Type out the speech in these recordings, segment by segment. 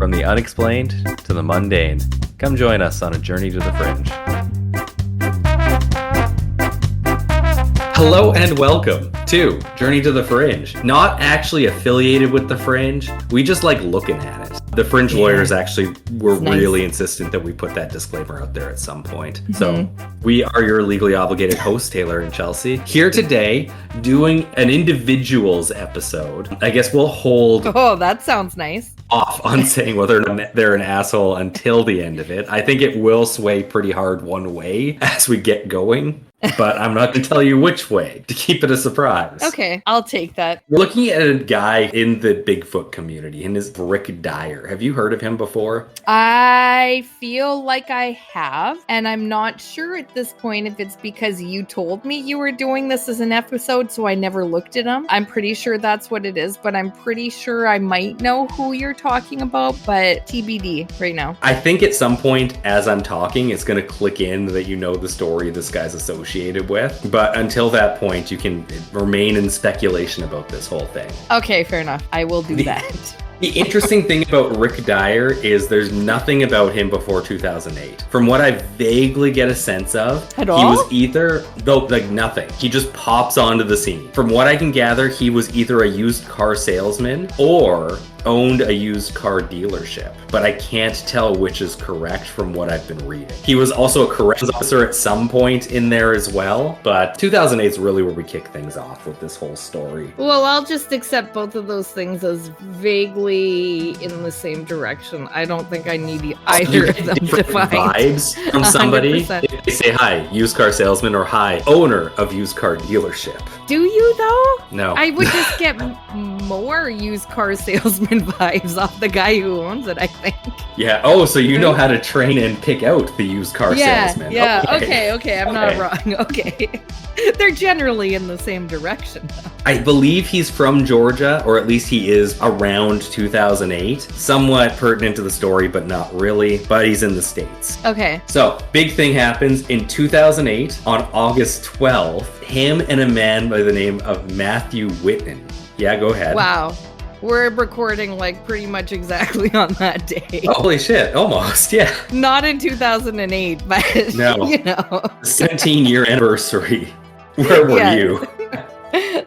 From the unexplained to the mundane, come join us on a journey to the fringe. Hello and welcome to Journey to the Fringe. Not actually affiliated with the Fringe, we just like looking at it. The Fringe lawyers actually were really insistent that we put that disclaimer out there at some point. So we are your legally obligated hosts, Taylor and Chelsea, here today doing an individuals episode. I guess we'll hold... Oh, that sounds nice. ...off on saying whether or not they're an asshole until the end of it. I think it will sway pretty hard one way as we get going. But I'm not going to tell you which way to keep it a surprise. Okay, I'll take that. We're looking at a guy in the Bigfoot community, and his Rick Dyer. Have you heard of him before? I feel like I have, and I'm not sure at this point if it's because you told me you were doing this as an episode, so I never looked at him. I'm pretty sure that's what it is, but I'm pretty sure I might know who you're talking about, but TBD right now. I think at some point as I'm talking, it's going to click in that you know the story this guy's associated with, but until that point you can remain in speculation about this whole thing. Okay, fair enough. I will do that. The interesting thing about Rick Dyer is there's nothing about him before 2008. From what I vaguely get a sense of, at all? He was either, nothing. He just pops onto the scene. From what I can gather, he was either a used car salesman or owned a used car dealership, but I can't tell which is correct from what I've been reading. He was also a corrections officer at some point in there as well, but 2008 is really where we kick things off with this whole story. Well, I'll just accept both of those things as vaguely in the same direction. I don't think I need either of them defined. Vibes from somebody 100%. If they say, hi, used car salesman, or hi, owner of used car dealership. Do you though? No. I would just get more used car salesman vibes off the guy who owns it, I think. Yeah. Oh, so you know how to train and pick out the used car salesman. Yeah. Okay. I'm not wrong. Okay. They're generally in the same direction, though. I believe he's from Georgia, or at least he is around 2008. Somewhat pertinent to the story, but not really. But he's in the States. Okay. So, big thing happens in 2008 on August 12th. Him and a man by the name of Matthew Whitten. Yeah, go ahead. Wow. We're recording like pretty much exactly on that day. Holy shit, almost, yeah. Not in 2008, but no. You know. 17-year anniversary. Where were you?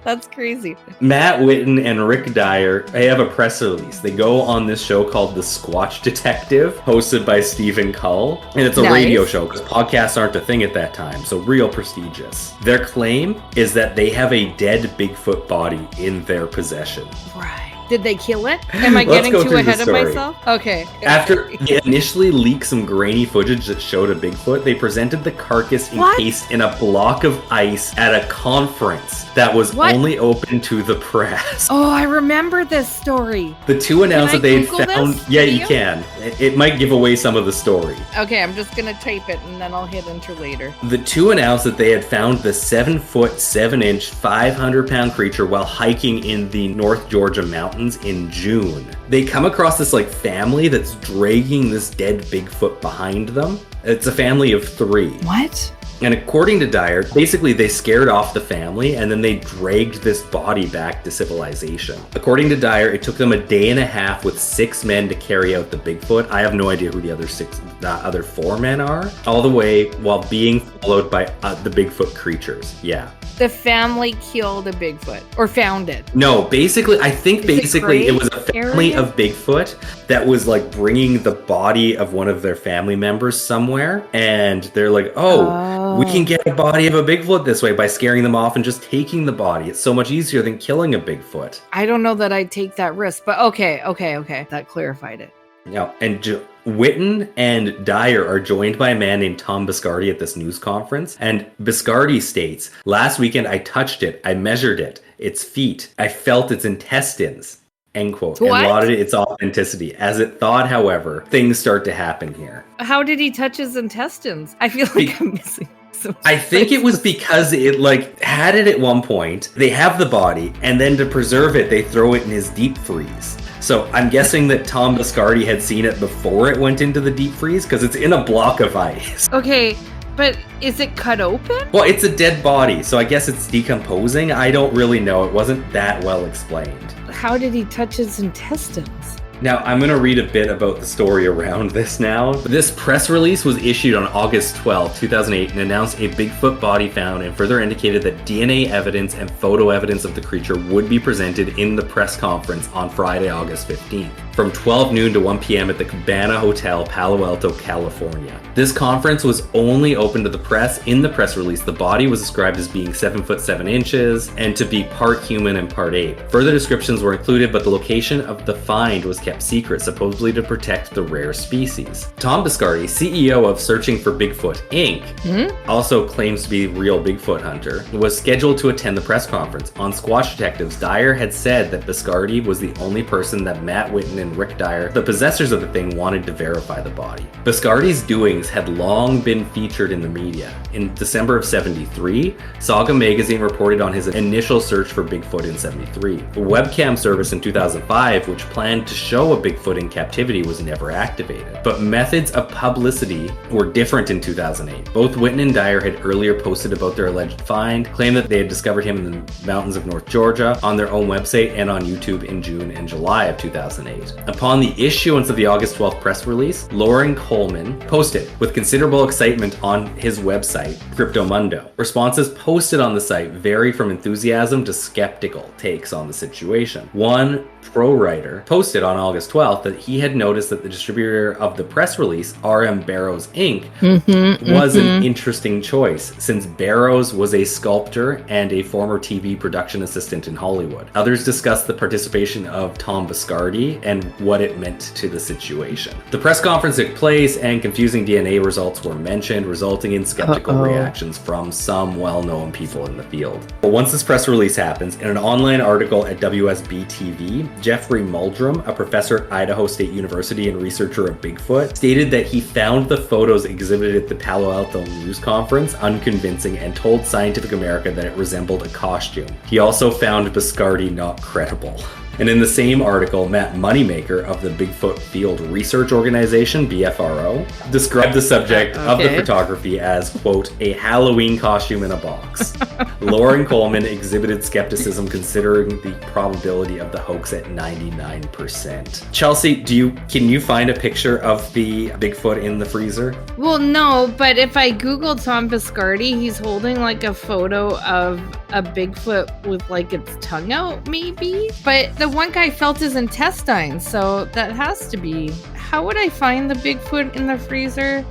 That's crazy. Matt Whitten and Rick Dyer, they have a press release. They go on this show called The Squatch Detective, hosted by Stephen Cull. And it's a radio show because podcasts aren't a thing at that time, so real prestigious. Their claim is that they have a dead Bigfoot body in their possession. Right. Did they kill it? Am I getting too ahead of myself? Okay. After they initially leaked some grainy footage that showed a Bigfoot, they presented the carcass encased in a block of ice at a conference that was only open to the press. Oh, I remember this story. The two announced that they had found... This yeah, you can. It might give away some of the story. Okay, I'm just going to type it and then I'll hit enter later. The two announced that they had found the 7-foot, 7-inch, 500-pound creature while hiking in the North Georgia mountains in June. They come across this family that's dragging this dead Bigfoot behind them. It's a family of 3. What? And according to Dyer, basically they scared off the family and then they dragged this body back to civilization. According to Dyer, it took them a day and a half with 6 men to carry out the Bigfoot. I have no idea who the other 4 men are. All the way while being followed by the Bigfoot creatures. Yeah. The family killed a Bigfoot or found it. No, basically, I think it was a family of Bigfoot that was bringing the body of one of their family members somewhere. And they're like, we can get a body of a Bigfoot this way by scaring them off and just taking the body. It's so much easier than killing a Bigfoot. I don't know that I'd take that risk, but okay. That clarified it. Yeah, and Whitten and Dyer are joined by a man named Tom Biscardi at this news conference. And Biscardi states, last weekend I touched it, I measured it, its feet, I felt its intestines, end quote, and lauded its authenticity. As it thawed, however, things start to happen here. How did he touch his intestines? I feel like I'm missing. I think it was because it had it at one point. They have the body, and then to preserve it, they throw it in his deep freeze. So I'm guessing that Tom Biscardi had seen it before it went into the deep freeze because it's in a block of ice. Okay, but is it cut open? Well, it's a dead body, so I guess it's decomposing. I don't really know. It wasn't that well explained. How did he touch his intestines? Now, I'm going to read a bit about the story around this now. This press release was issued on August 12, 2008, and announced a Bigfoot body found and further indicated that DNA evidence and photo evidence of the creature would be presented in the press conference on Friday, August 15th, from 12 noon to 1 p.m. at the Cabana Hotel, Palo Alto, California. This conference was only open to the press. In the press release, the body was described as being 7 foot 7 inches and to be part human and part ape. Further descriptions were included, but the location of the find was kept secret, supposedly to protect the rare species. Tom Biscardi, CEO of Searching for Bigfoot, Inc., also claims to be a real Bigfoot hunter, was scheduled to attend the press conference. On Squatch Detectives, Dyer had said that Biscardi was the only person that Matt Whitten and Rick Dyer, the possessors of the thing, wanted to verify the body. Biscardi's doings had long been featured in the media. In December of 73, Saga magazine reported on his initial search for Bigfoot in 73. A webcam service in 2005, which planned to show a Bigfoot in captivity, was never activated. But methods of publicity were different in 2008. Both Whitten and Dyer had earlier posted about their alleged find, claimed that they had discovered him in the mountains of North Georgia on their own website and on YouTube in June and July of 2008. Upon the issuance of the August 12th press release, Lauren Coleman posted with considerable excitement on his website, Cryptomundo. Responses posted on the site vary from enthusiasm to skeptical takes on the situation. One pro writer posted on August 12th that he had noticed that the distributor of the press release, RM Barrows Inc., was an interesting choice, since Barrows was a sculptor and a former TV production assistant in Hollywood. Others discussed the participation of Tom Biscardi and what it meant to the situation. The press conference took place and confusing DNA results were mentioned, resulting in skeptical reactions from some well-known people in the field. But once this press release happens, in an online article at WSB-TV, Jeffrey Muldrum, a professor at Idaho State University and researcher of Bigfoot, stated that he found the photos exhibited at the Palo Alto News Conference unconvincing and told Scientific American that it resembled a costume. He also found Biscardi not credible. And in the same article, Matt Moneymaker of the Bigfoot Field Research Organization, BFRO, described the subject of the photography as, quote, a Halloween costume in a box. Lauren Coleman exhibited skepticism considering the probability of the hoax at 99%. Chelsea, can you find a picture of the Bigfoot in the freezer? Well, no, but if I Google Tom Biscardi, he's holding like a photo of a Bigfoot with like its tongue out, maybe? But the one guy felt his intestines, so that has to be. How would I find the Bigfoot in the freezer?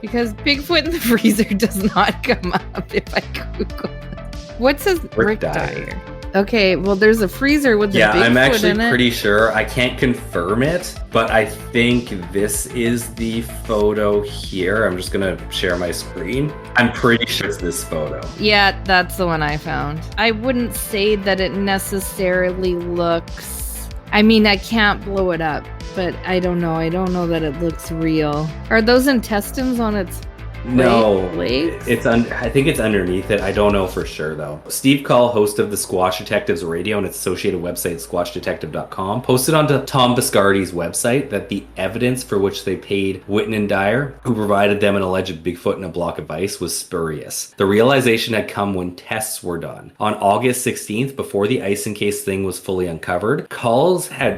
Because Bigfoot in the freezer does not come up if I Google it. What's his Rick Dyer? Okay, well, there's a freezer with the Bigfoot in it. Yeah, I'm actually pretty sure. I can't confirm it, but I think this is the photo here. I'm just going to share my screen. I'm pretty sure it's this photo. Yeah, that's the one I found. I wouldn't say that it necessarily looks... I mean, I can't blow it up, but I don't know. I don't know that it looks real. Are those intestines on its... No, I think it's underneath it. I don't know for sure though. Steve Call, host of the Squatch Detectives radio and its associated website, squatchdetective.com, posted onto Tom Biscardi's website that the evidence for which they paid Whitten and Dyer, who provided them an alleged Bigfoot and a block of ice, was spurious. The realization had come when tests were done. On August 16th, before the ice encased thing was fully uncovered,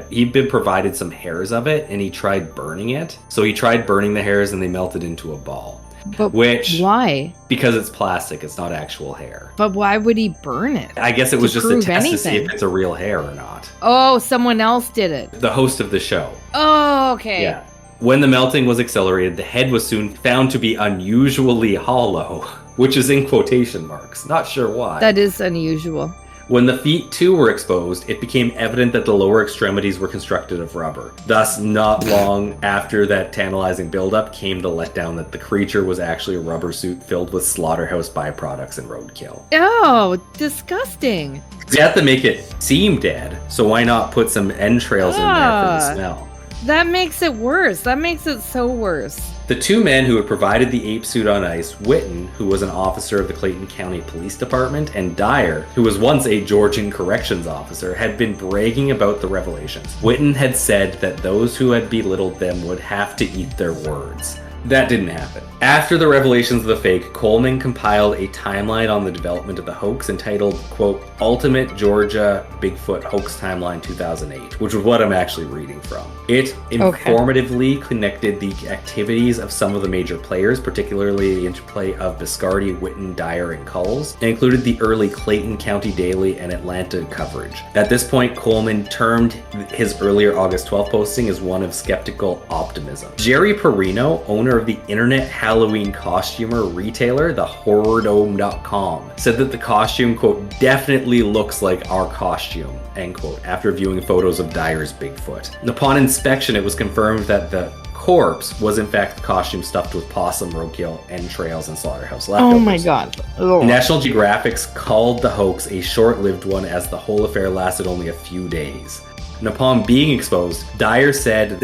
he'd been provided some hairs of it and he tried burning it. So he tried burning the hairs and they melted into a ball. But why? Because it's plastic, it's not actual hair. But why would he burn it? I guess it was just a test to see if it's a real hair or not. Oh, someone else did it. The host of the show. Oh, okay. Yeah. When the melting was accelerated, the head was soon found to be unusually hollow, which is in quotation marks. Not sure why. That is unusual. When the feet too were exposed, it became evident that the lower extremities were constructed of rubber. Thus, not long after that tantalizing buildup came the letdown that the creature was actually a rubber suit filled with slaughterhouse byproducts and roadkill. Oh, disgusting. You have to make it seem dead, so why not put some entrails in there for the smell? That makes it worse. That makes it so worse. The two men who had provided the ape suit on ice, Whitten, who was an officer of the Clayton County Police Department, and Dyer, who was once a Georgian corrections officer, had been bragging about the revelations. Whitten had said that those who had belittled them would have to eat their words. That didn't happen. After the revelations of the fake, Coleman compiled a timeline on the development of the hoax entitled, quote, Ultimate Georgia Bigfoot Hoax Timeline 2008, which is what I'm actually reading from. It informatively connected the activities of some of the major players, particularly the interplay of Biscardi, Witten, Dyer, and Culls, and included the early Clayton County Daily and Atlanta coverage. At this point, Coleman termed his earlier August 12th posting as one of skeptical optimism. Jerry Perino, owner of the internet Halloween costumer retailer, the horrordome.com, said that the costume, quote, definitely looks like our costume, end quote, after viewing photos of Dyer's Bigfoot. And upon inspection, it was confirmed that the corpse was in fact the costume stuffed with possum, roadkill, entrails, and slaughterhouse leftovers. Oh my god. Ugh. National Geographic's called the hoax a short-lived one, as the whole affair lasted only a few days. And upon being exposed, Dyer said,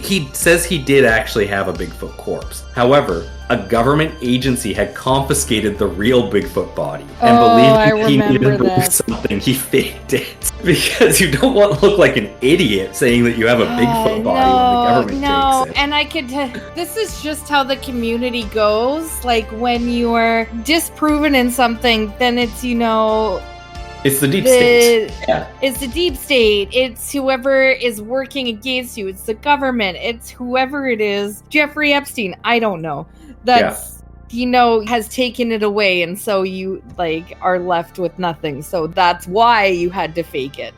he says he did actually have a Bigfoot corpse. However, a government agency had confiscated the real Bigfoot body and believed he needed to prove something. He faked it because you don't want to look like an idiot saying that you have a Bigfoot body when the government takes it. And I could this is just how the community goes. Like when you are disproven in something, then it's, you know, it's the deep state. Yeah. It's the deep state. It's whoever is working against you. It's the government. It's whoever it is. Jeffrey Epstein. I don't know. That's, you know, has taken it away. And so you, like, are left with nothing. So that's why you had to fake it.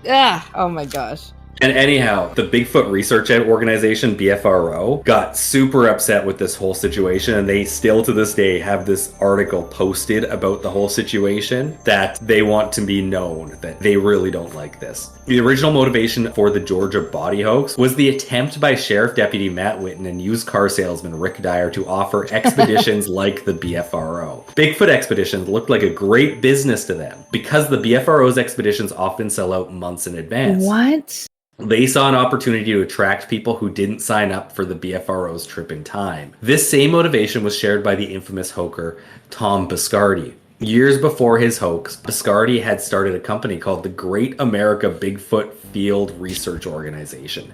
Oh my gosh. And anyhow, the Bigfoot Research Organization, BFRO, got super upset with this whole situation, and they still to this day have this article posted about the whole situation that they want to be known that they really don't like this. The original motivation for the Georgia body hoax was the attempt by Sheriff Deputy Matt Witten and used car salesman Rick Dyer to offer expeditions like the BFRO. Bigfoot expeditions looked like a great business to them because the BFRO's expeditions often sell out months in advance. What? They saw an opportunity to attract people who didn't sign up for the BFRO's trip in time. This same motivation was shared by the infamous hoaxer Tom Biscardi. Years before his hoax, Biscardi had started a company called the Great America Bigfoot Field Research Organization,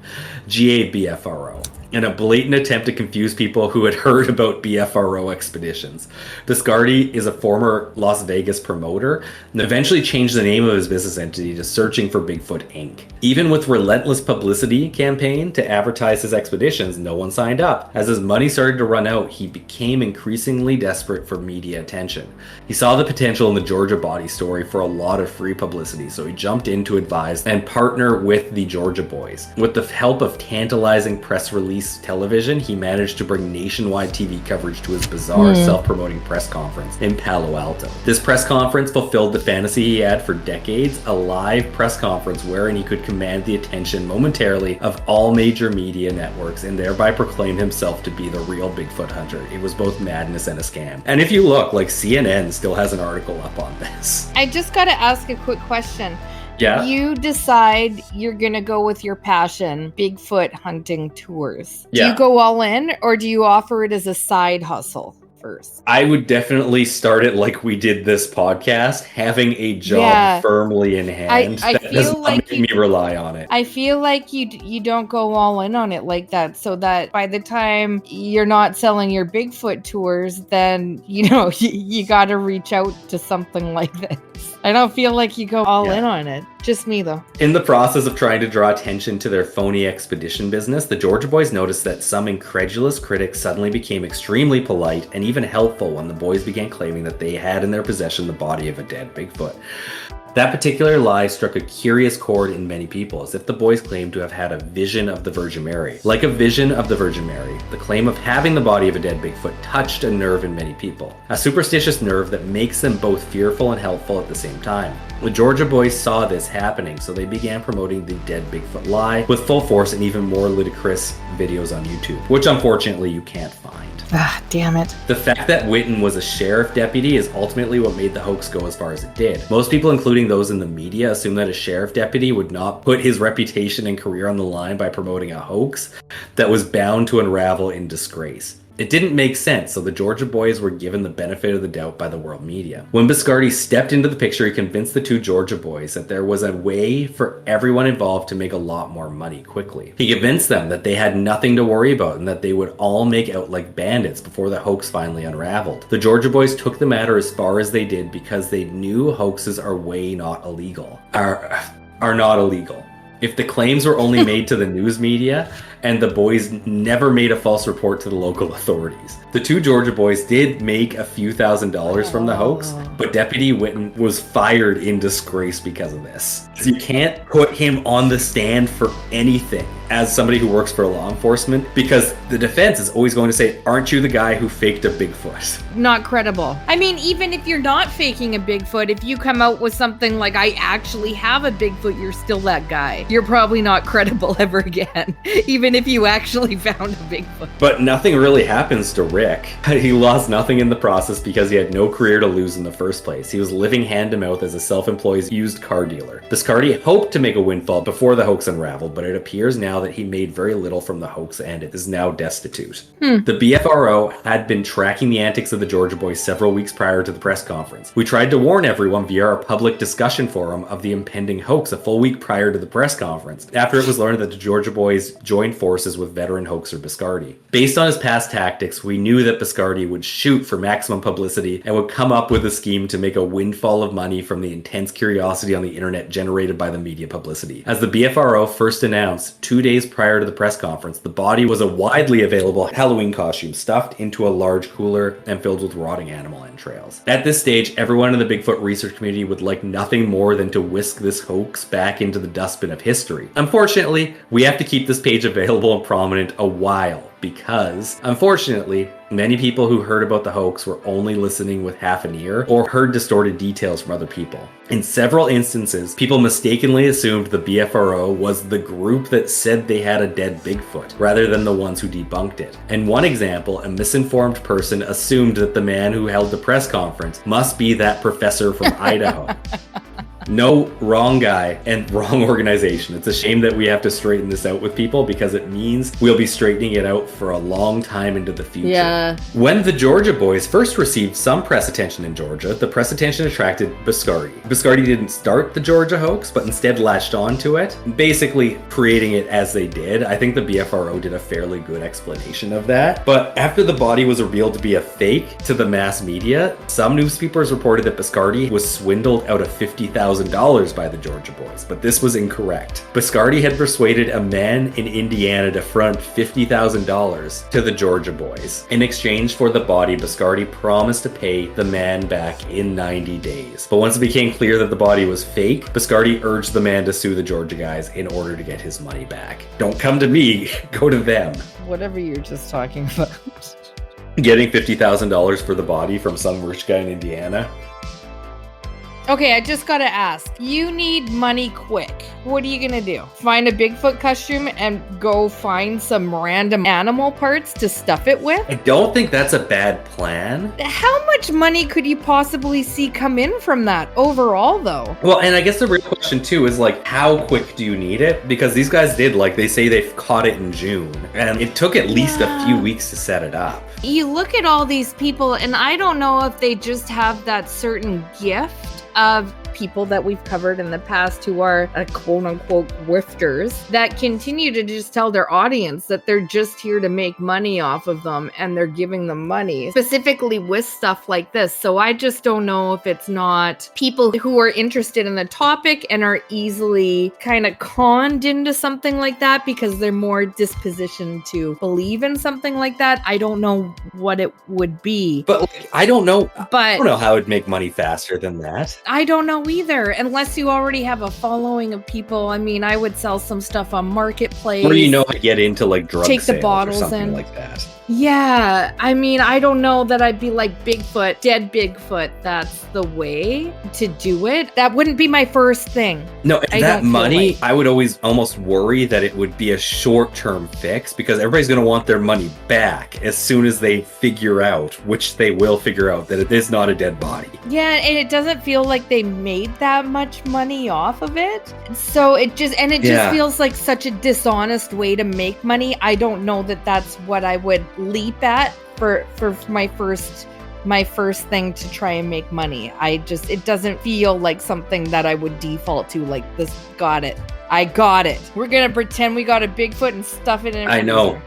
GABFRO, in a blatant attempt to confuse people who had heard about BFRO expeditions. Biscardi is a former Las Vegas promoter and eventually changed the name of his business entity to Searching for Bigfoot Inc. Even with relentless publicity campaign to advertise his expeditions, no one signed up. As his money started to run out, he became increasingly desperate for media attention. He saw the potential in the Georgia body story for a lot of free publicity, so he jumped in to advise and partner with the Georgia Boys. With the help of tantalizing press release television, he managed to bring nationwide TV coverage to his bizarre self-promoting press conference in Palo Alto. This press conference fulfilled the fantasy he had for decades, a live press conference wherein he could command the attention momentarily of all major media networks and thereby proclaim himself to be the real Bigfoot hunter. It was both madness and a scam. And if you look, like CNN still has an article up on this. I just got to ask a quick question. Yeah. You decide you're going to go with your passion, Bigfoot hunting tours. Do you go all in, or do you offer it as a side hustle first? I would definitely start it like we did this podcast, having a job firmly in hand. I that feel does like not make me rely on it. I feel like you don't go all in on it like that, so that by the time you're not selling your Bigfoot tours, then, you know, you got to reach out to something like this. I don't feel like you go all in on it. Just me, though. In the process of trying to draw attention to their phony expedition business, the Georgia Boys noticed that some incredulous critics suddenly became extremely polite and even helpful when the boys began claiming that they had in their possession the body of a dead Bigfoot. That particular lie struck a curious chord in many people, as if the boys claimed to have had a vision of the Virgin Mary. Like a vision of the Virgin Mary, the claim of having the body of a dead Bigfoot touched a nerve in many people. A superstitious nerve that makes them both fearful and helpful at the same time. The Georgia Boys saw this happening, so they began promoting the dead Bigfoot lie with full force and even more ludicrous videos on YouTube, which unfortunately you can't find. Ah, damn it. The fact that Witten was a sheriff deputy is ultimately what made the hoax go as far as it did. Most people, including those in the media, assume that a sheriff deputy would not put his reputation and career on the line by promoting a hoax that was bound to unravel in disgrace. It didn't make sense, so the Georgia boys were given the benefit of the doubt by the world media. When Biscardi stepped into the picture, he convinced the two Georgia boys that there was a way for everyone involved to make a lot more money quickly. He convinced them that they had nothing to worry about and that they would all make out like bandits before the hoax finally unraveled. The Georgia boys took the matter as far as they did because they knew hoaxes are not illegal. If the claims were only made to the news media, and the boys never made a false report to the local authorities. The two Georgia boys did make a few $1,000s from the hoax, but Deputy Witten was fired in disgrace because of this. So you can't put him on the stand for anything as somebody who works for law enforcement, because the defense is always going to say, aren't you the guy who faked a Bigfoot? Not credible. I mean, even if you're not faking a Bigfoot, if you come out with something like, I actually have a Bigfoot, you're still that guy. You're probably not credible ever again, even if you actually found a Bigfoot. But nothing really happens to Rick. He lost nothing in the process because he had no career to lose in the first place. He was living hand to mouth as a self-employed used car dealer. Biscardi hoped to make a windfall before the hoax unraveled, but it appears now that he made very little from the hoax and it is now destitute. The BFRO had been tracking the antics of the Georgia boys several weeks prior to the press conference. We tried to warn everyone via our public discussion forum of the impending hoax a full week prior to the press conference, after it was learned that the Georgia boys joined forces with veteran hoaxer Biscardi. Based on his past tactics, we knew that Biscardi would shoot for maximum publicity and would come up with a scheme to make a windfall of money from the intense curiosity on the internet generated by the media publicity. As the BFRO first announced, 2 days prior to the press conference, the body was a widely available Halloween costume stuffed into a large cooler and filled with rotting animal entrails. At this stage, everyone in the Bigfoot research community would like nothing more than to whisk this hoax back into the dustbin of history. Unfortunately, we have to keep this page available and prominent a while, because, unfortunately, many people who heard about the hoax were only listening with half an ear or heard distorted details from other people. In several instances, people mistakenly assumed the BFRO was the group that said they had a dead Bigfoot, rather than the ones who debunked it. In one example, a misinformed person assumed that the man who held the press conference must be that professor from Idaho. No, wrong guy and wrong organization. It's a shame that we have to straighten this out with people because it means we'll be straightening it out for a long time into the future. Yeah. When the Georgia boys first received some press attention in Georgia, the press attention attracted Biscardi. Biscardi didn't start the Georgia hoax, but instead latched onto it, basically creating it as they did. I think the BFRO did a fairly good explanation of that. But after the body was revealed to be a fake to the mass media, some newspapers reported that Biscardi was swindled out of $50,000 by the Georgia boys, but this was incorrect. Biscardi had persuaded a man in Indiana to front $50,000 to the Georgia boys. In exchange for the body, Biscardi promised to pay the man back in 90 days. But once it became clear that the body was fake, Biscardi urged the man to sue the Georgia guys in order to get his money back. Don't come to me, go to them. Whatever you're just talking about. Getting $50,000 for the body from some rich guy in Indiana. Okay, I just gotta ask. You need money quick. What are you gonna do? Find a Bigfoot costume and go find some random animal parts to stuff it with? I don't think that's a bad plan. How much money could you possibly see come in from that overall, though? Well, and I guess the real question too is like, how quick do you need it? Because these guys did, like, they say they've caught it in June, and it took at least a few weeks to set it up. You look at all these people, and I don't know if they just have that certain gift of people that we've covered in the past who are quote-unquote grifters that continue to just tell their audience that they're just here to make money off of them, and they're giving them money, specifically with stuff like this. So I just don't know if it's not people who are interested in the topic and are easily kind of conned into something like that because they're more dispositioned to believe in something like that. I don't know what it would be. But like, I don't know how it'd make money faster than that. I don't know either, unless you already have a following of people. I mean, I would sell some stuff on Marketplace. Or you know how to get into like drug take sales the bottles or something in. like that. Yeah, I mean, I don't know that I'd be like Bigfoot, dead Bigfoot. That's the way to do it. That wouldn't be my first thing. No, that money, I would always almost worry that it would be a short-term fix because everybody's going to want their money back as soon as they figure out, which they will figure out, that it is not a dead body. Yeah, and it doesn't feel like they made that much money off of it. So it just feels like such a dishonest way to make money. I don't know that that's what I would leap at for my first thing to try and make money. It doesn't feel like something that I would default to, like, this, I got it. We're gonna pretend we got a Bigfoot and stuff it in. I know.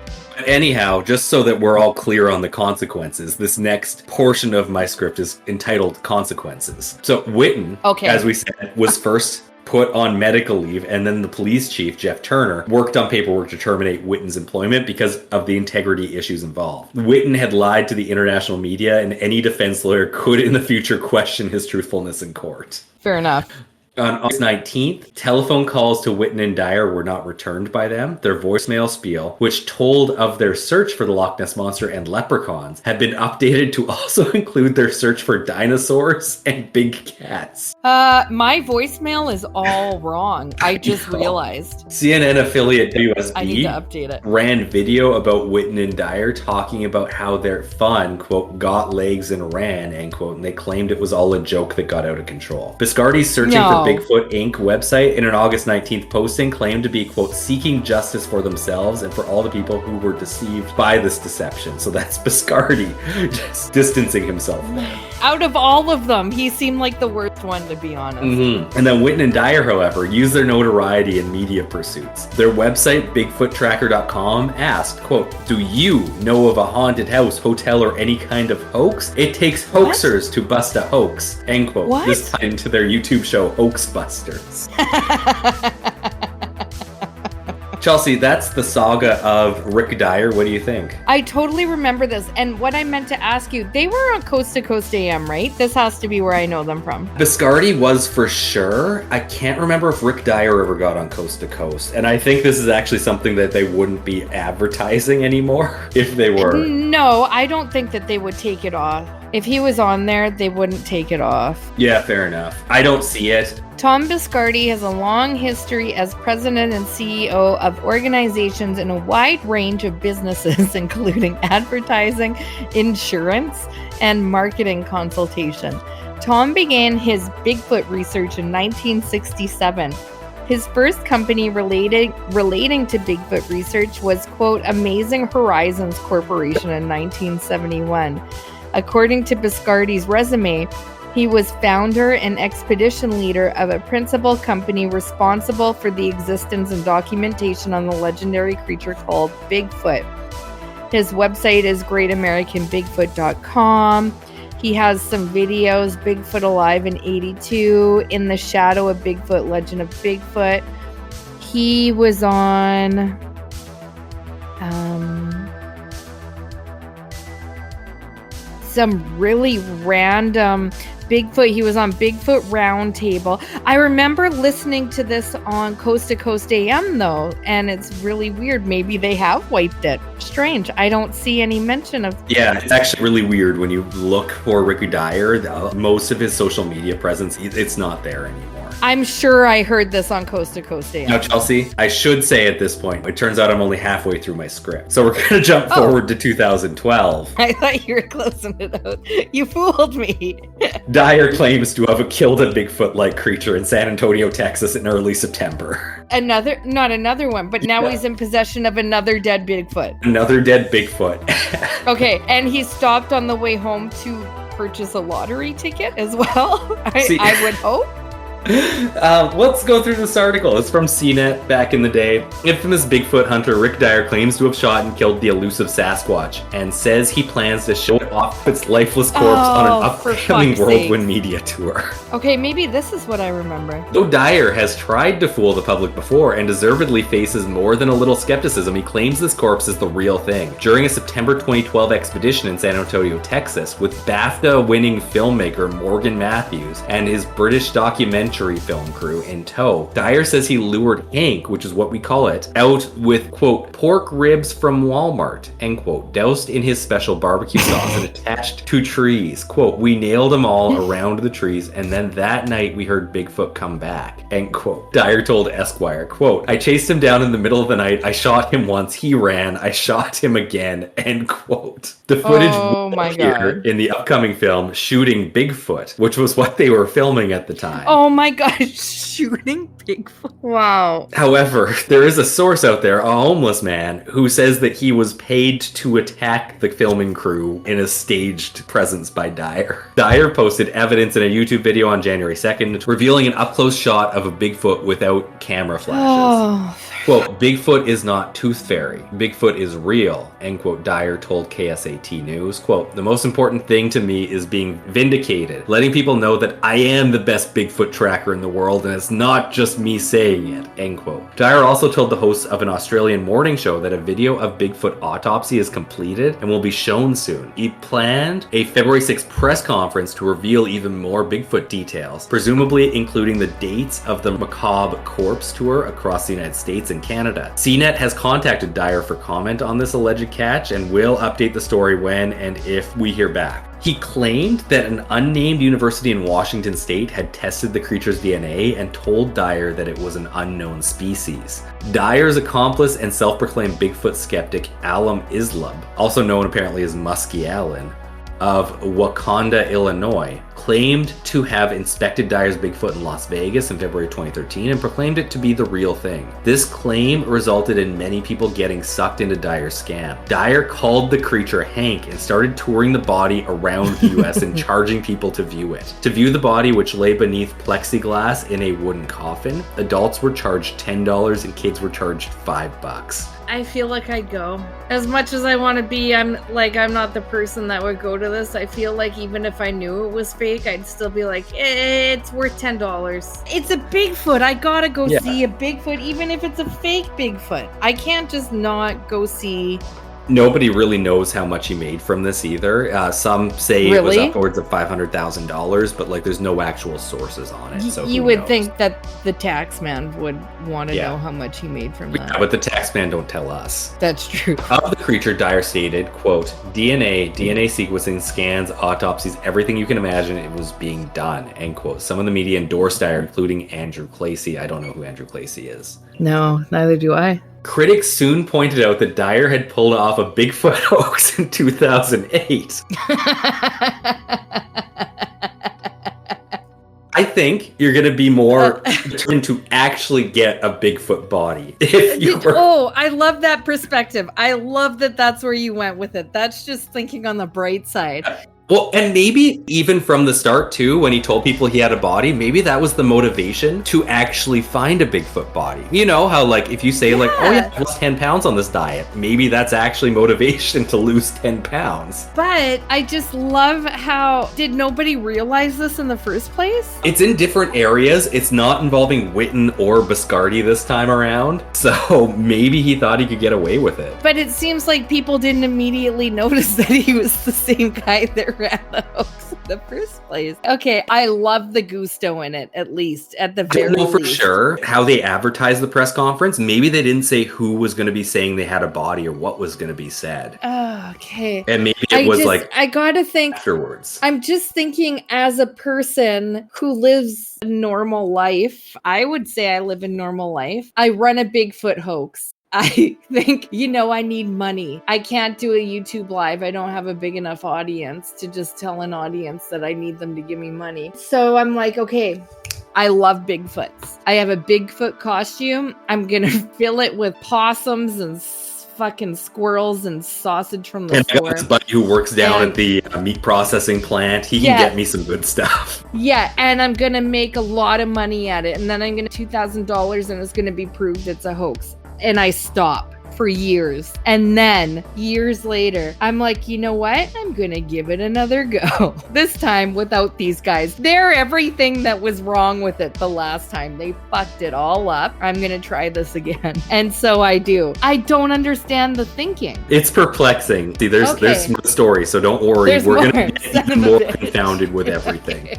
Anyhow, just so that we're all clear on the consequences, this next portion of my script is entitled Consequences. So Witten, as we said, was first put on medical leave, and then the police chief, Jeff Turner, worked on paperwork to terminate Witten's employment because of the integrity issues involved. Witten had lied to the international media, and any defense lawyer could in the future question his truthfulness in court. Fair enough. On August 19th, telephone calls to Witten and Dyer were not returned by them. Their voicemail spiel, which told of their search for the Loch Ness Monster and leprechauns, had been updated to also include their search for dinosaurs and big cats. My voicemail is all wrong. I just realized. CNN affiliate WSB I need to update it. Ran video about Witten and Dyer talking about how their fun, quote, got legs and ran, end quote, and they claimed it was all a joke that got out of control. Biscardi's searching for Bigfoot Inc. website in an August 19th posting claimed to be, quote, seeking justice for themselves and for all the people who were deceived by this deception. So that's Biscardi just distancing himself there. Out of all of them, he seemed like the worst one, to be honest. And then Witten and Dyer, however, used their notoriety in media pursuits. Their website, bigfoottracker.com, asked, quote, do you know of a haunted house, hotel, or any kind of hoax? It takes hoaxers to bust a hoax, end quote. What? This tied into their YouTube show, Hoaxbusters. Chelsea, that's the saga of Rick Dyer. What do you think? I totally remember this. And what I meant to ask you, they were on Coast to Coast AM, right? This has to be where I know them from. Biscardi was for sure. I can't remember if Rick Dyer ever got on Coast to Coast. And I think this is actually something that they wouldn't be advertising anymore if they were. No, I don't think that they would take it off. If he was on there, they wouldn't take it off. Yeah, fair enough. I don't see it. Tom Biscardi has a long history as president and CEO of organizations in a wide range of businesses, including advertising, insurance, and marketing consultation. Tom began his Bigfoot research in 1967. His first company relating to Bigfoot research was, quote, Amazing Horizons Corporation in 1971. According to Biscardi's resume, he was founder and expedition leader of a principal company responsible for the existence and documentation on the legendary creature called Bigfoot. His website is greatamericanbigfoot.com. He has some videos, Bigfoot Alive in 82, In the Shadow of Bigfoot, Legend of Bigfoot. He was on... some really random Bigfoot. He was on Bigfoot Roundtable. I remember listening to this on Coast to Coast AM though, and it's really weird. Maybe they have wiped it. Strange. I don't see any mention of. Yeah, it's actually really weird when you look for Rick Dyer. Most of his social media presence, it's not there anymore. I'm sure I heard this on Coast to Coast AM. Now, Chelsea, I should say at this point, it turns out I'm only halfway through my script. So we're going to jump forward to 2012. I thought you were closing it out. You fooled me. Dyer claims to have killed a Bigfoot-like creature in San Antonio, Texas in early September. Not another one, but now he's in possession of another dead Bigfoot. Another dead Bigfoot. Okay, and he stopped on the way home to purchase a lottery ticket as well. I would hope. Let's go through this article. It's from CNET back in the day. Infamous Bigfoot hunter Rick Dyer claims to have shot and killed the elusive Sasquatch and says he plans to show off its lifeless corpse on an upcoming whirlwind media tour. Okay, maybe this is what I remember. Though Dyer has tried to fool the public before and deservedly faces more than a little skepticism, he claims this corpse is the real thing. During a September 2012 expedition in San Antonio, Texas, with BAFTA-winning filmmaker Morgan Matthews and his British documentary film crew in tow, Dyer says he lured Hank, which is what we call it, out with, quote, pork ribs from Walmart, end quote, doused in his special barbecue sauce and attached to trees. Quote, we nailed them all around the trees, and then that night we heard Bigfoot come back, end quote. Dyer told Esquire, quote, I chased him down in the middle of the night. I shot him once. He ran. I shot him again, end quote. The footage will appear in the upcoming film Shooting Bigfoot, which was what they were filming at the time. Oh my gosh, shooting Bigfoot. Wow. However, there is a source out there, a homeless man, who says that he was paid to attack the filming crew in a staged presence by Dyer. Dyer posted evidence in a YouTube video on January 2nd, revealing an up-close shot of a Bigfoot without camera flashes. Oh. Quote, Bigfoot is not Tooth Fairy. Bigfoot is real, end quote, Dyer told KSAT News. Quote, the most important thing to me is being vindicated, letting people know that I am the best Bigfoot tracker in the world, and it's not just me saying it, end quote. Dyer also told the hosts of an Australian morning show that a video of Bigfoot autopsy is completed and will be shown soon. He planned a February 6th press conference to reveal even more Bigfoot details, presumably including the dates of the Macabre Corpse tour across the United States and Canada. CNET has contacted Dyer for comment on this alleged catch and will update the story when and if we hear back. He claimed that an unnamed university in Washington state had tested the creature's DNA and told Dyer that it was an unknown species. Dyer's accomplice and self-proclaimed Bigfoot skeptic Alam Islab, also known apparently as Muskie Allen, of Wakanda, Illinois, claimed to have inspected Dyer's Bigfoot in Las Vegas in February 2013 and proclaimed it to be the real thing. This claim resulted in many people getting sucked into Dyer's scam. Dyer called the creature Hank and started touring the body around the US and charging people to view it. To view the body, which lay beneath plexiglass in a wooden coffin, adults were charged $10 and kids were charged $5. I feel like I'd go. As much as I want to be, I'm not the person that would go to this. I feel like even if I knew it was fake, I'd still be like, it's worth $10. It's a Bigfoot. I gotta go see a Bigfoot, even if it's a fake Bigfoot. I can't just not go see. Nobody really knows how much he made from this either. Some say it was upwards of $500,000, but like there's no actual sources on it. So you would think that the tax man would want to know how much he made from that. Yeah, but the tax man don't tell us. That's true. Of the creature, Dyer stated, quote, DNA sequencing, scans, autopsies, everything you can imagine, it was being done, end quote. Some of the media endorsed Dyer, including Andrew Clacy. I don't know who Andrew Clacy is. No, neither do I. Critics soon pointed out that Dyer had pulled off a Bigfoot hoax in 2008. I think you're going to be more determined to actually get a Bigfoot body. Oh, I love that perspective. I love that that's where you went with it. That's just thinking on the bright side. Well, and maybe even from the start, too, when he told people he had a body, maybe that was the motivation to actually find a Bigfoot body. You know how, like, if you say, like, oh, yeah, I lost 10 pounds on this diet, maybe that's actually motivation to lose 10 pounds. But I just love how, did nobody realize this in the first place? It's in different areas. It's not involving Witten or Biscardi this time around. So maybe he thought he could get away with it. But it seems like people didn't immediately notice that he was the same guy that ran the hoax in the first place. Okay, I love the gusto in it, at least, at the very least. I don't know for sure how they advertised the press conference. Maybe they didn't say who was going to be saying they had a body or what was going to be said. Oh, okay. And maybe it was I gotta think afterwards. I'm just thinking as a person who lives a normal life, I would say I live a normal life. I run a Bigfoot hoax. I think, I need money. I can't do a YouTube live. I don't have a big enough audience to just tell an audience that I need them to give me money. So I'm like, okay, I love Bigfoots. I have a Bigfoot costume. I'm going to fill it with possums and fucking squirrels and sausage from the store. And I got this buddy who works down at the meat processing plant. He can get me some good stuff. Yeah, and I'm going to make a lot of money at it. And then I'm going to $2,000 and it's going to be proved it's a hoax. And I stop for years. And then years later, I'm like, you know what? I'm going to give it another go. This time without these guys. They're everything that was wrong with it the last time. They fucked it all up. I'm going to try this again. And so I do. I don't understand the thinking. It's perplexing. See, there's more story, so don't worry. We're going to get even more confounded with everything.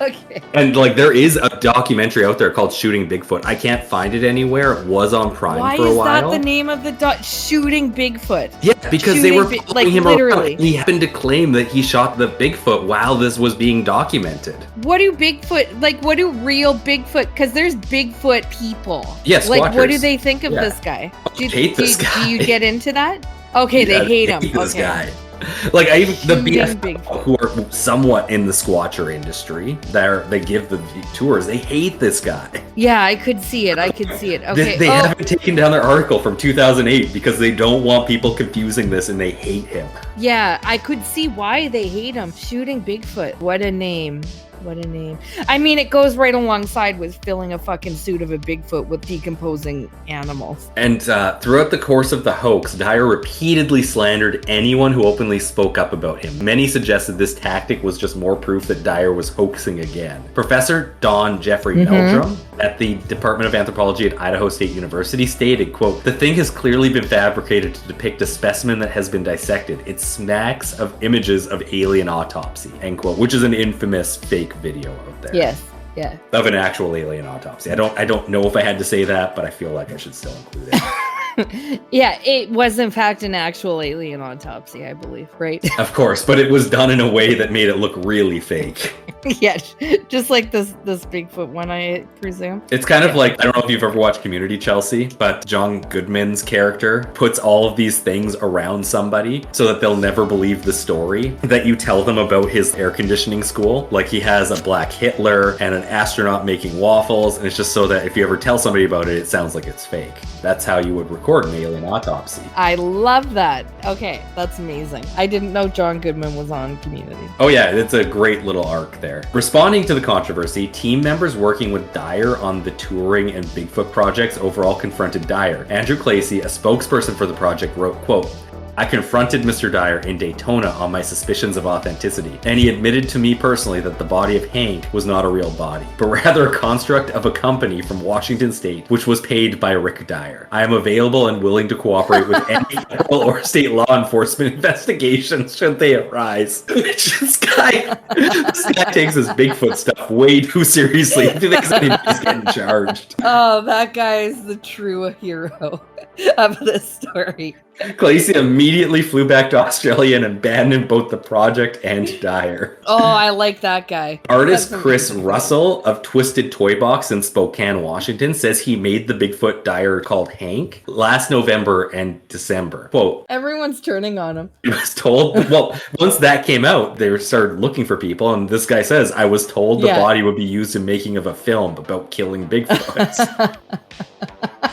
Okay. And there is a documentary out there called Shooting Bigfoot. I can't find it anywhere. It was on Prime for a while. Why is that the name of the Shooting Bigfoot? Yeah, because they were following him literally around. He happened to claim that he shot the Bigfoot while this was being documented. What do real Bigfoot, because there's Bigfoot people. Yes, what do they think of this guy? Hate this guy. Do you get into that? Okay, they hate him. This guy. Like I even the Shooting BF who are somewhat in the Squatcher industry, they give the tours. They hate this guy. Yeah, I could see it. Okay. They haven't taken down their article from 2008 because they don't want people confusing this and they hate him. Yeah, I could see why they hate him. Shooting Bigfoot. What a name. What a name. I mean, it goes right alongside with filling a fucking suit of a Bigfoot with decomposing animals. And throughout the course of the hoax, Dyer repeatedly slandered anyone who openly spoke up about him. Many suggested this tactic was just more proof that Dyer was hoaxing again. Professor Don Jeffrey Meldrum at the Department of Anthropology at Idaho State University stated, quote, "The thing has clearly been fabricated to depict a specimen that has been dissected. It smacks of images of alien autopsy," end quote, which is an infamous fake video out there. Yes, yeah. Of an actual alien autopsy. I don't know if I had to say that, but I feel like I should still include it. Yeah, it was in fact an actual alien autopsy, I believe, right? Of course, but it was done in a way that made it look really fake. Yeah, just like this Bigfoot one, I presume. It's kind of like, I don't know if you've ever watched Community, Chelsea, but John Goodman's character puts all of these things around somebody so that they'll never believe the story that you tell them about his air conditioning school. Like he has a black Hitler and an astronaut making waffles, and it's just so that if you ever tell somebody about it, it sounds like it's fake. That's how you would record an alien autopsy. I love that. Okay, that's amazing. I didn't know John Goodman was on Community. Oh yeah, it's a great little arc there. Responding to the controversy, team members working with Dyer on the touring and Bigfoot projects overall confronted Dyer. Andrew Clacy, a spokesperson for the project, wrote, quote, "I confronted Mr. Dyer in Daytona on my suspicions of authenticity, and he admitted to me personally that the body of Hank was not a real body, but rather a construct of a company from Washington State, which was paid by Rick Dyer. I am available and willing to cooperate with any federal or state law enforcement investigations should they arise." This guy takes his Bigfoot stuff way too seriously. He thinks anybody's getting charged. Oh, that guy is the true hero of this story. Clacy immediately flew back to Australia and abandoned both the project and Dyer. Oh, I like that guy. Artist Chris Russell of Twisted Toy Box in Spokane, Washington, says he made the Bigfoot Dyer called Hank last November and December. Quote, "Everyone's turning on him." He was told, well, once that came out, they started looking for people, and this guy says, "I was told the body would be used in making of a film about killing Bigfoots."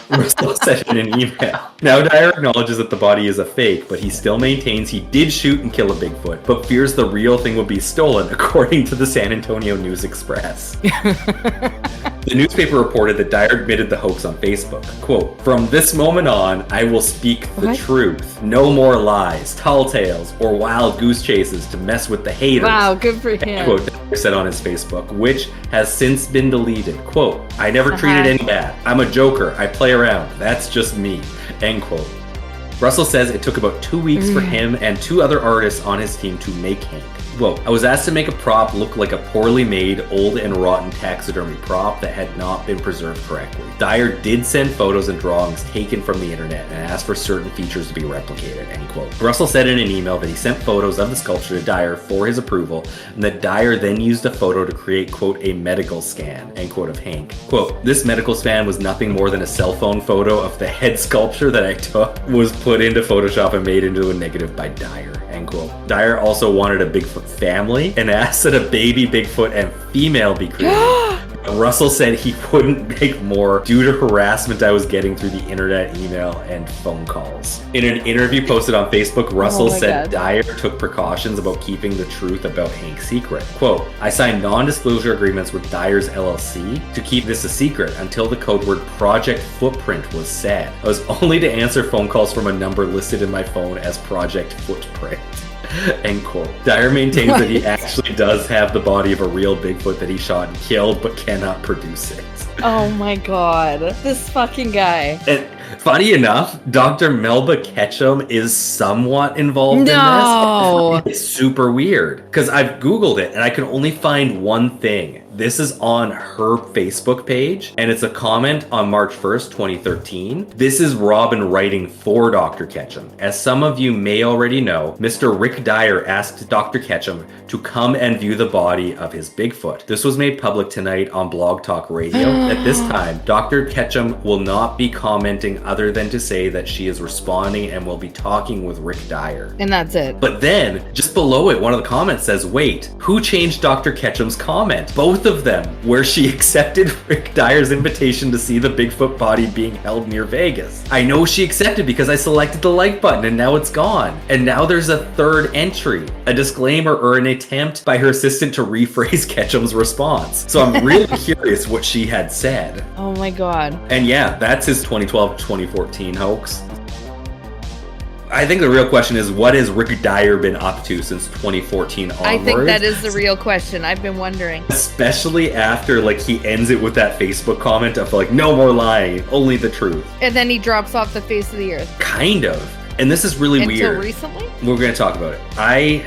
Russell said in an email. Now Dyer acknowledges that the body is a fake, but he still maintains he did shoot and kill a Bigfoot, but fears the real thing will be stolen, according to the San Antonio News Express. The newspaper reported that Dyer admitted the hoax on Facebook. Quote, "From this moment on, I will speak the truth. No more lies, tall tales, or wild goose chases to mess with the haters." Wow, good for him. Quote, Dyer said on his Facebook, which has since been deleted. Quote, "I never treated any bad. I'm a joker. I play around. That's just me." End quote. Russell says it took about 2 weeks for him and 2 other artists on his team to make Hank. Quote, "I was asked to make a prop look like a poorly made, old and rotten taxidermy prop that had not been preserved correctly. Dyer did send photos and drawings taken from the internet and asked for certain features to be replicated," end quote. Russell said in an email that he sent photos of the sculpture to Dyer for his approval, and that Dyer then used a photo to create, quote, "a medical scan," end quote, of Hank. Quote, "This medical scan was nothing more than a cell phone photo of the head sculpture that I took, was put into Photoshop and made into a negative by Dyer," end quote. Dyer also wanted a Bigfoot family and asked that a baby Bigfoot and female be created. Russell said he wouldn't make more due to harassment I was getting through the internet, email, and phone calls. In an interview posted on Facebook, Russell said Dyer took precautions about keeping the truth about Hank's secret. Quote, "I signed non-disclosure agreements with Dyer's LLC to keep this a secret until the code word Project Footprint was said. I was only to answer phone calls from a number listed in my phone as Project Footprint." End quote. Dyer maintains that he actually does have the body of a real Bigfoot that he shot and killed, but cannot produce it. Oh my god. This fucking guy. And funny enough, Dr. Melba Ketchum is somewhat involved in this. It's super weird, because I've Googled it, and I can only find one thing This is on her Facebook page, and it's a comment on March 1st, 2013. This is Robin writing for Dr. Ketchum. As some of you may already know, Mr. Rick Dyer asked Dr. Ketchum to come and view the body of his Bigfoot. This was made public tonight on Blog Talk Radio. At this time, Dr. Ketchum will not be commenting other than to say that she is responding and will be talking with Rick Dyer. And that's it. But then, just below it, one of the comments says, wait, who changed Dr. Ketchum's comment? Both of them, where she accepted Rick Dyer's invitation to see the Bigfoot body being held near Vegas. I know she accepted because I selected the like button and now it's gone. And now there's a third entry, a disclaimer or an attempt by her assistant to rephrase Ketchum's response. So I'm really curious what she had said. Oh my God. And yeah, that's his 2012-2014 hoax. I think the real question is, what has Rick Dyer been up to since 2014 onwards? I think that is the real question. I've been wondering. Especially after, like, he ends it with that Facebook comment of, like, no more lying, only the truth. And then he drops off the face of the earth. Kind of. And this is really weird. Until recently? We're going to talk about it. I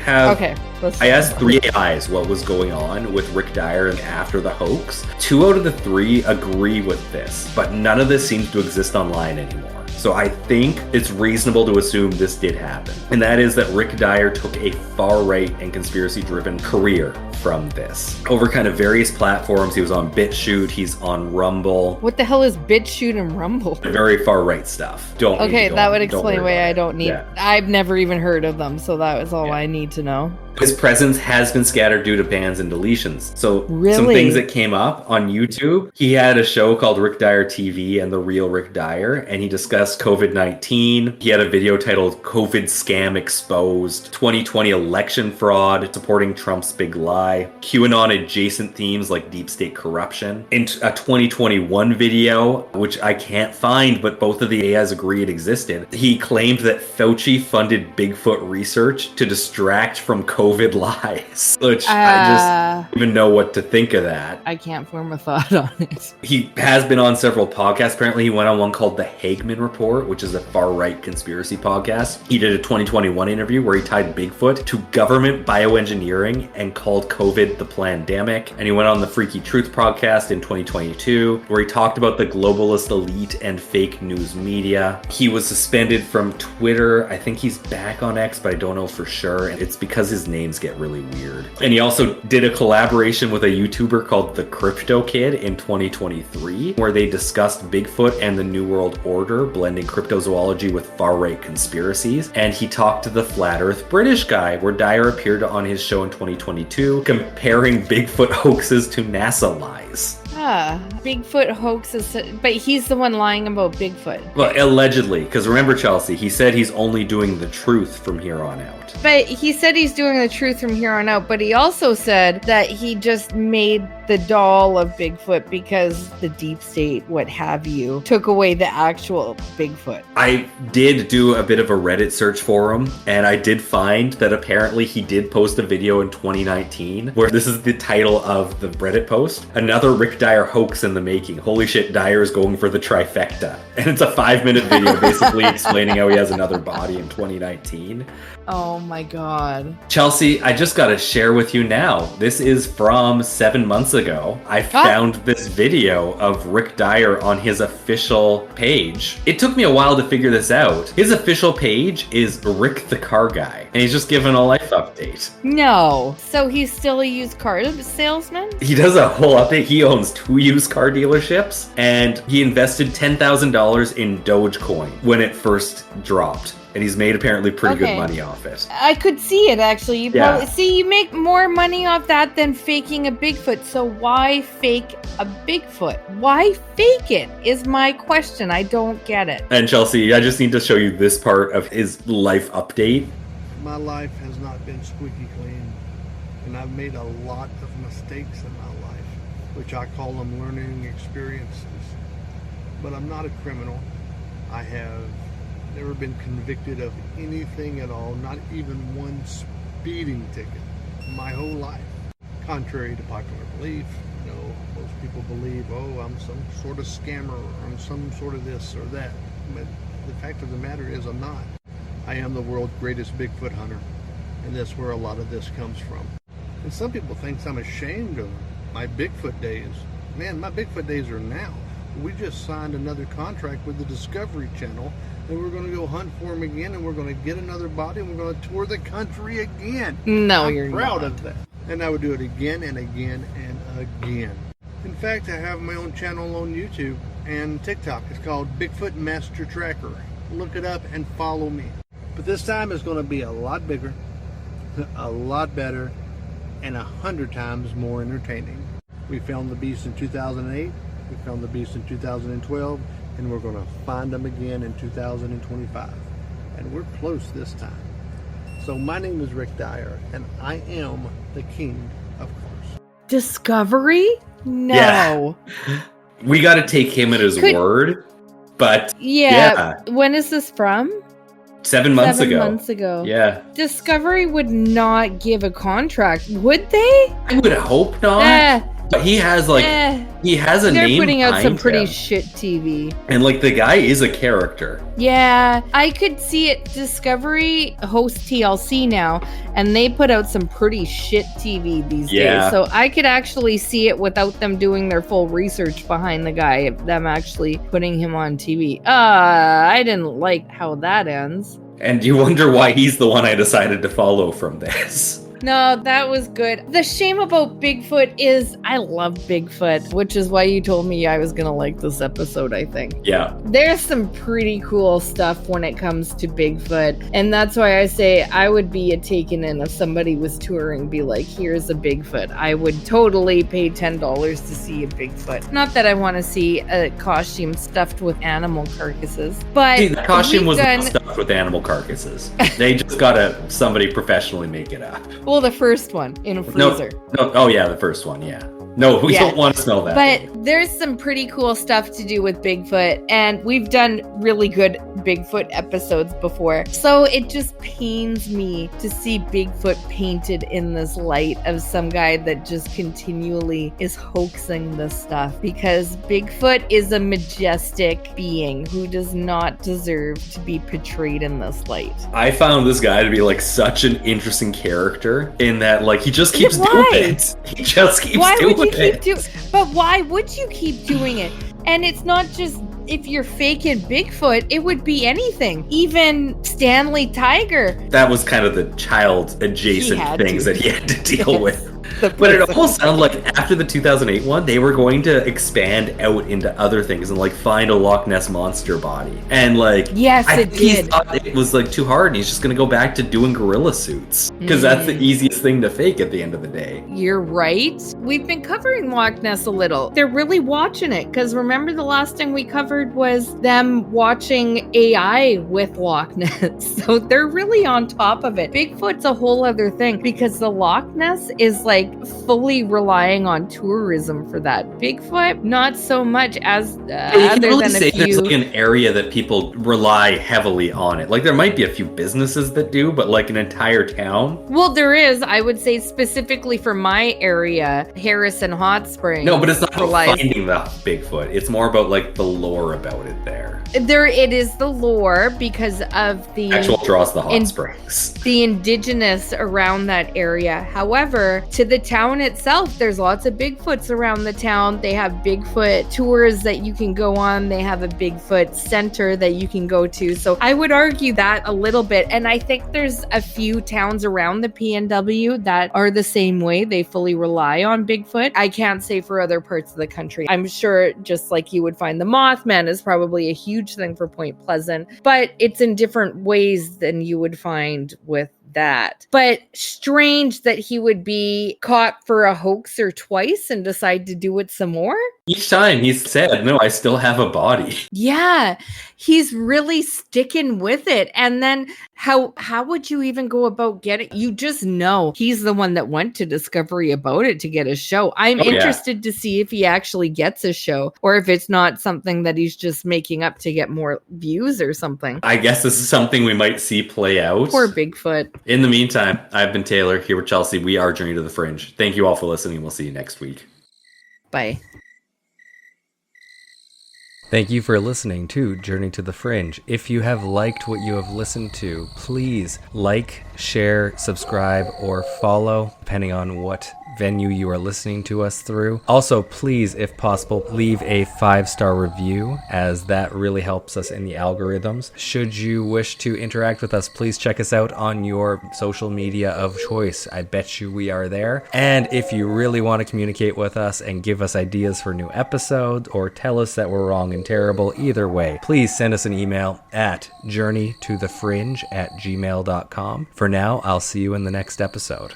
asked 3 AIs what was going on with Rick Dyer after the hoax. 2 out of the 3 agree with this, but none of this seems to exist online anymore. So I think it's reasonable to assume this did happen. And that is that Rick Dyer took a far-right and conspiracy-driven career from this. Over kind of various platforms, he was on BitChute, he's on Rumble. What the hell is BitChute and Rumble? Very far-right stuff. That would explain why I don't need... Yeah. I've never even heard of them, so that was all I need to know. His presence has been scattered due to bans and deletions. So some things that came up on YouTube, he had a show called Rick Dyer TV and The Real Rick Dyer, and he discussed COVID-19. He had a video titled COVID Scam Exposed, 2020 election fraud, supporting Trump's big lie, QAnon adjacent themes like deep state corruption. In a 2021 video, which I can't find, but both of the AIs agree it existed, he claimed that Fauci funded Bigfoot research to distract from COVID lies, which I just don't even know what to think of that. I can't form a thought on it. He has been on several podcasts. Apparently, he went on one called The Hagman Report, which is a far-right conspiracy podcast. He did a 2021 interview where he tied Bigfoot to government bioengineering and called COVID the plandemic. And he went on the Freaky Truth podcast in 2022, where he talked about the globalist elite and fake news media. He was suspended from Twitter. I think he's back on X, but I don't know for sure. And it's because his names get really weird. And he also did a collaboration with a YouTuber called The Crypto Kid in 2023, where they discussed Bigfoot and the New World Order, blending cryptozoology with far-right conspiracies. And he talked to the Flat Earth British guy, where Dyer appeared on his show in 2022, comparing Bigfoot hoaxes to NASA lies. Bigfoot hoaxes, but he's the one lying about Bigfoot. Well, allegedly, because remember, Chelsea, he said he's only doing the truth from here on out. But he said he's doing the truth from here on out, but he also said that he just made the doll of Bigfoot because the deep state, what have you, took away the actual Bigfoot. I did do a bit of a Reddit search for him, and I did find that apparently he did post a video in 2019 where this is the title of the Reddit post: another Rick Dyer hoax in the making. Holy shit, Dyer is going for the trifecta. And it's a 5-minute video basically explaining how he has another body in 2019. Oh my God. Chelsea, I just got to share with you now. This is from 7 months ago. I found this video of Rick Dyer on his official page. It took me a while to figure this out. His official page is Rick the Car Guy, and he's just given a life update. No. So he's still a used car salesman? He does a whole update. He owns 2 used car dealerships, and he invested $10,000 in Dogecoin when it first dropped. And he's made apparently pretty good money off it. I could see it, actually. You make more money off that than faking a Bigfoot. So why fake a Bigfoot? Why fake it is my question. I don't get it. And Chelsea, I just need to show you this part of his life update. My life has not been squeaky clean, and I've made a lot of mistakes in my life, which I call them learning experiences. But I'm not a criminal. I have never been convicted of anything at all, not even one speeding ticket my whole life. Contrary to popular belief, most people believe, I'm some sort of scammer, or I'm some sort of this or that. But the fact of the matter is I'm not. I am the world's greatest Bigfoot hunter, and that's where a lot of this comes from. And some people think I'm ashamed of my Bigfoot days. Man, my Bigfoot days are now. We just signed another contract with the Discovery Channel, and we're going to go hunt for him again, and we're going to get another body, and we're going to tour the country again. No, I'm you're proud not. of that. And I would do it again and again and again. In fact, I have my own channel on YouTube and TikTok. It's called Bigfoot Master Tracker. Look it up and follow me. But this time it's going to be a lot bigger, a lot better, and 100 times more entertaining. We found the beast in 2008. We found the beast in 2012, and we're going to find them again in 2025. And we're close this time. So my name is Rick Dyer, and I am the king of cars. Discovery? No. Yeah. We got to take him at his word, but yeah. When is this from? 7 months 7 ago. months ago. Yeah. Discovery would not give a contract, would they? I would hope not. But he has he has a They're name. putting out some behind pretty him. shit TV. And like the guy is a character. Yeah, I could see it. Discovery hosts TLC now, and they put out some pretty shit TV these days. So I could actually see it without them doing their full research behind the guy, them actually putting him on TV. I didn't like how that ends. And you wonder why he's the one I decided to follow from this. No, that was good. The shame about Bigfoot is I love Bigfoot, which is why you told me I was going to like this episode, I think. Yeah. There's some pretty cool stuff when it comes to Bigfoot. And that's why I say I would be a taken in if somebody was touring, be like, here's a Bigfoot. I would totally pay $10 to see a Bigfoot. Not that I want to see a costume stuffed with animal carcasses, but see, the costume was not stuffed with animal carcasses. They just got somebody professionally make it up. Well, the first one in a freezer. No. Oh, yeah, the first one, yeah. No, we don't want to smell that. But there's some pretty cool stuff to do with Bigfoot, and we've done really good Bigfoot episodes before. So it just pains me to see Bigfoot painted in this light of some guy that just continually is hoaxing this stuff, because Bigfoot is a majestic being who does not deserve to be portrayed in this light. I found this guy to be like such an interesting character in that like he just keeps doing it. He just keeps doing it. But why would you keep doing it? And it's not just if you're faking Bigfoot, it would be anything. Even Stanley Tiger. That was kind of the child adjacent things that he had to deal with. But it almost sounded like after the 2008 one, they were going to expand out into other things and like find a Loch Ness monster body. And like, yes, I think he thought it was like too hard, and he's just going to go back to doing gorilla suits because that's the easiest thing to fake at the end of the day. You're right. We've been covering Loch Ness a little. They're really watching it, because remember the last thing we covered was them watching AI with Loch Ness. So they're really on top of it. Bigfoot's a whole other thing, because the Loch Ness is like fully relying on tourism for that. Bigfoot, not so much, as other really than say a few. There's like an area that people rely heavily on it. Like there might be a few businesses that do, but like an entire town. Well, there is. I would say specifically for my area, Harrison Hot Springs. No, but it's not about finding the Bigfoot. It's more about like the lore about it there. It is the lore because of the actual draws the hot springs. The indigenous around that area. However, to the town itself, there's lots of Bigfoots around the town. They have Bigfoot tours that you can go on. They have a Bigfoot center that you can go to. So I would argue that a little bit. And I think there's a few towns around the PNW that are the same way. They fully rely on Bigfoot. I can't say for other parts of the country. I'm sure just like you would find the Mothman is probably a huge thing for Point Pleasant, but it's in different ways than you would find with that. But strange that he would be caught for a hoaxer twice and decide to do it some more. Each time he's said, no, I still have a body. Yeah, he's really sticking with it. And then how would you even go about getting, you just know he's the one that went to Discovery about it to get a show. I'm interested to see if he actually gets a show, or if it's not something that he's just making up to get more views or something. I guess this is something we might see play out. Poor Bigfoot. In the meantime, I've been Taylor, here with Chelsea. We are Journey to the Fringe. Thank you all for listening. We'll see you next week. Bye. Thank you for listening to Journey to the Fringe. If you have liked what you have listened to, please like, share, subscribe, or follow, depending on what venue you are listening to us through. Also, please, if possible, leave a 5-star review, as that really helps us in the algorithms. Should you wish to interact with us, please check us out on your social media of choice. I bet you we are there. And if you really want to communicate with us and give us ideas for new episodes or tell us that we're wrong and terrible, either way, please send us an email at journeytothefringe@gmail.com. For now, I'll see you in the next episode.